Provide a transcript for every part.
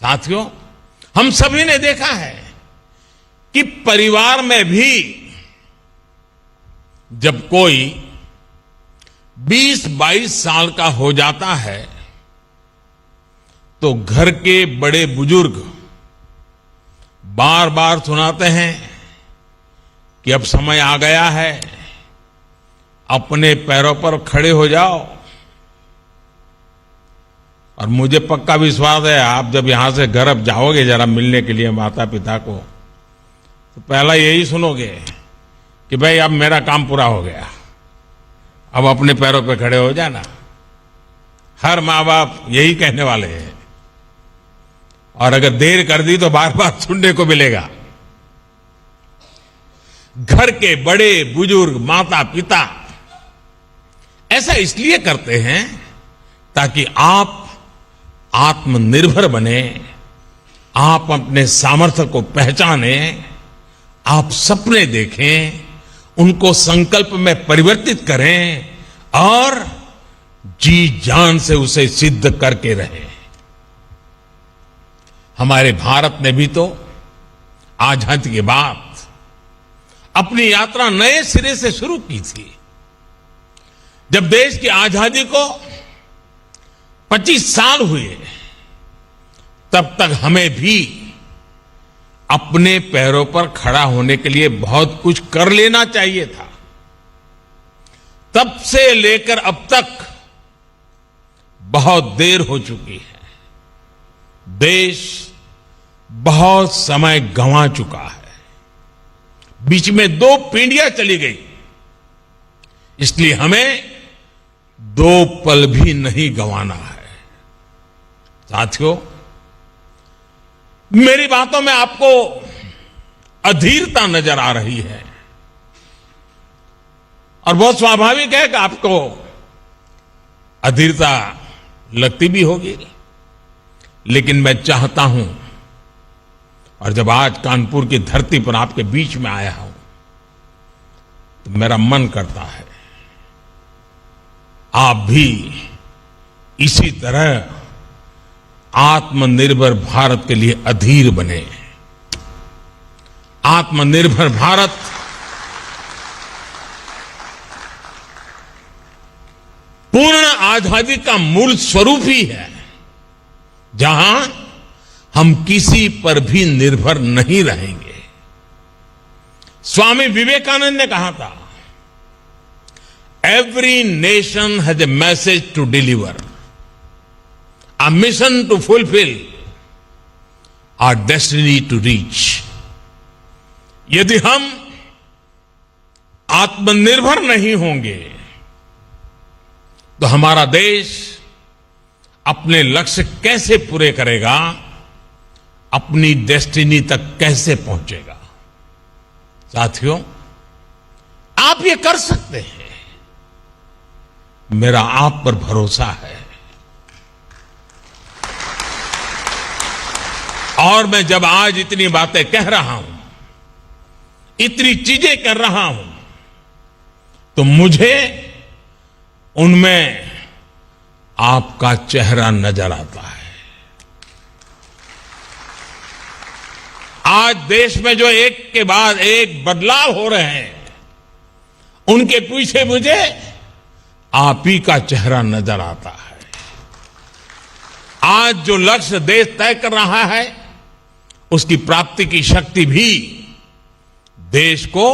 साथियों, हम सभी ने देखा है कि परिवार में भी जब कोई 20-22 साल का हो जाता है तो घर के बड़े बुजुर्ग बार बार सुनाते हैं कि अब समय आ गया है, अपने पैरों पर खड़े हो जाओ। और मुझे पक्का विश्वास है, आप जब यहां से घर अब जाओगे जरा मिलने के लिए माता पिता को, तो पहला यही सुनोगे कि भाई अब मेरा काम पूरा हो गया, अब अपने पैरों पर खड़े हो जाना। हर माँ बाप यही कहने वाले हैं, और अगर देर कर दी तो बार बार सुनने को मिलेगा। घर के बड़े बुजुर्ग माता पिता ऐसा इसलिए करते हैं ताकि आप आत्मनिर्भर बने, आप अपने सामर्थ्य को पहचाने, आप सपने देखें, उनको संकल्प में परिवर्तित करें और जी जान से उसे सिद्ध करके रहें। हमारे भारत ने भी तो आजादी के बाद अपनी यात्रा नए सिरे से शुरू की थी। जब देश की आजादी को 25 साल हुए, तब तक हमें भी अपने पैरों पर खड़ा होने के लिए बहुत कुछ कर लेना चाहिए था। तब से लेकर अब तक बहुत देर हो चुकी है। देश बहुत समय गंवा चुका है, बीच में 2 पीढ़ियां चली गई, इसलिए हमें 2 पल भी नहीं गंवाना है। साथियों, मेरी बातों में आपको अधीरता नजर आ रही है, और बहुत स्वाभाविक है कि आपको अधीरता लगती भी होगी। लेकिन मैं चाहता हूं, और जब आज कानपुर की धरती पर आपके बीच में आया हूं, तो मेरा मन करता है आप भी इसी तरह आत्मनिर्भर भारत के लिए अधीर बने। आत्मनिर्भर भारत पूर्ण आजादी का मूल स्वरूप ही है, जहां हम किसी पर भी निर्भर नहीं रहेंगे। स्वामी विवेकानंद ने कहा था, every nation has a message to deliver, a mission to fulfill, our destiny to reach। यदि हम आत्मनिर्भर नहीं होंगे तो हमारा देश अपने लक्ष्य कैसे पूरे करेगा, अपनी डेस्टिनी तक कैसे पहुंचेगा। साथियों, आप ये कर सकते हैं, मेरा आप पर भरोसा है। और मैं जब आज इतनी बातें कह रहा हूं, इतनी चीजें कर रहा हूं, तो मुझे उनमें आपका चेहरा नजर आता है। आज देश में जो एक के बाद एक बदलाव हो रहे हैं, उनके पीछे मुझे आप ही का चेहरा नजर आता है। आज जो लक्ष्य देश तय कर रहा है, उसकी प्राप्ति की शक्ति भी देश को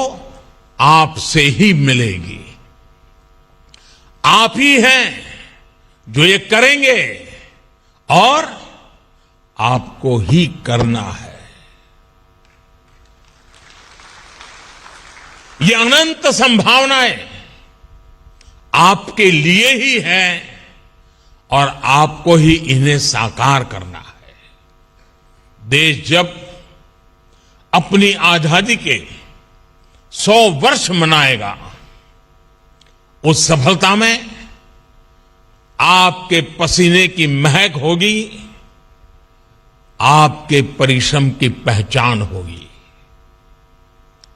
आपसे ही मिलेगी। आप ही हैं जो ये करेंगे, और आपको ही करना है। ये अनंत संभावनाएं आपके लिए ही हैं, और आपको ही इन्हें साकार करना है। देश जब अपनी आजादी के 100 वर्ष मनाएगा, उस सफलता में आपके पसीने की महक होगी, आपके परिश्रम की पहचान होगी।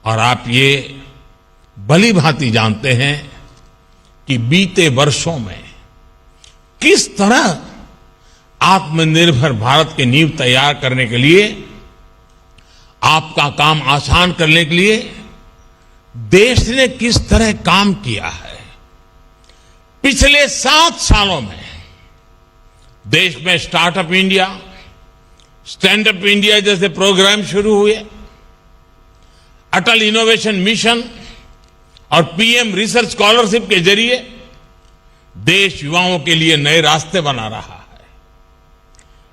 और आप ये भली भांति जानते हैं कि बीते वर्षों में किस तरह आत्मनिर्भर भारत की नींव तैयार करने के लिए, आपका काम आसान करने के लिए देश ने किस तरह काम किया है। पिछले 7 सालों में देश में startup India, stand up India जैसे प्रोग्राम शुरू हुए, अटल इनोवेशन मिशन और पीएम रिसर्च स्कॉलरशिप के जरिए देश युवाओं के लिए नए रास्ते बना रहा है।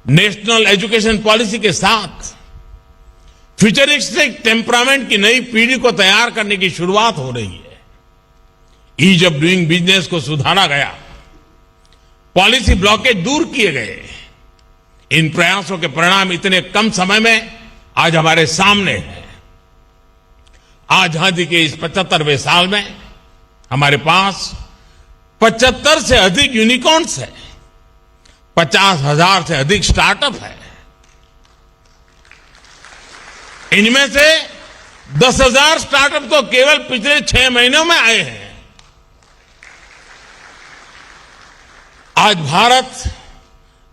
नेशनल एजुकेशन पॉलिसी के साथ फ्यूचरिस्टिक टेम्परामेंट की नई पीढ़ी को तैयार करने की शुरुआत हो रही है। ईज ऑफ डूइंग बिजनेस को सुधारा गया, पॉलिसी ब्लॉकेज दूर किए गए। इन प्रयासों के परिणाम इतने कम समय में आज हमारे सामने हैं। आजादी के इस 75वें साल में हमारे पास 75 से अधिक यूनिकॉर्न्स है, 50,000 से अधिक स्टार्टअप है। इनमें से 10,000 स्टार्टअप तो केवल पिछले 6 महीनों में आए हैं। आज भारत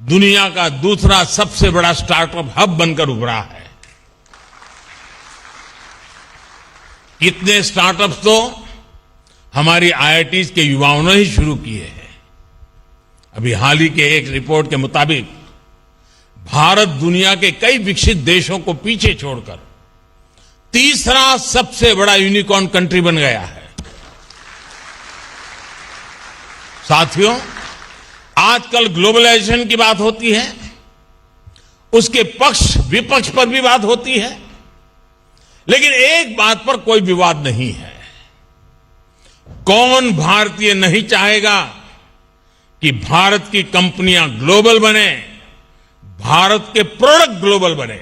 दुनिया का दूसरा सबसे बड़ा स्टार्टअप हब बनकर उभरा है। इतने स्टार्टअप्स तो हमारी आईआईटीज के युवाओं ने ही शुरू किए हैं। अभी हाल ही के एक रिपोर्ट के मुताबिक भारत दुनिया के कई विकसित देशों को पीछे छोड़कर तीसरा सबसे बड़ा यूनिकॉर्न कंट्री बन गया है। साथियों, आजकल ग्लोबलाइजेशन की बात होती है, उसके पक्ष विपक्ष पर भी बात होती है, लेकिन एक बात पर कोई विवाद नहीं है। कौन भारतीय नहीं चाहेगा कि भारत की कंपनियां ग्लोबल बने, भारत के प्रोडक्ट ग्लोबल बने।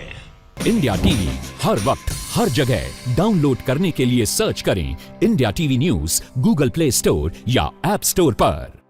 इंडिया टीवी हर वक्त हर जगह डाउनलोड करने के लिए सर्च करें India TV news Google play store या ऐप स्टोर पर।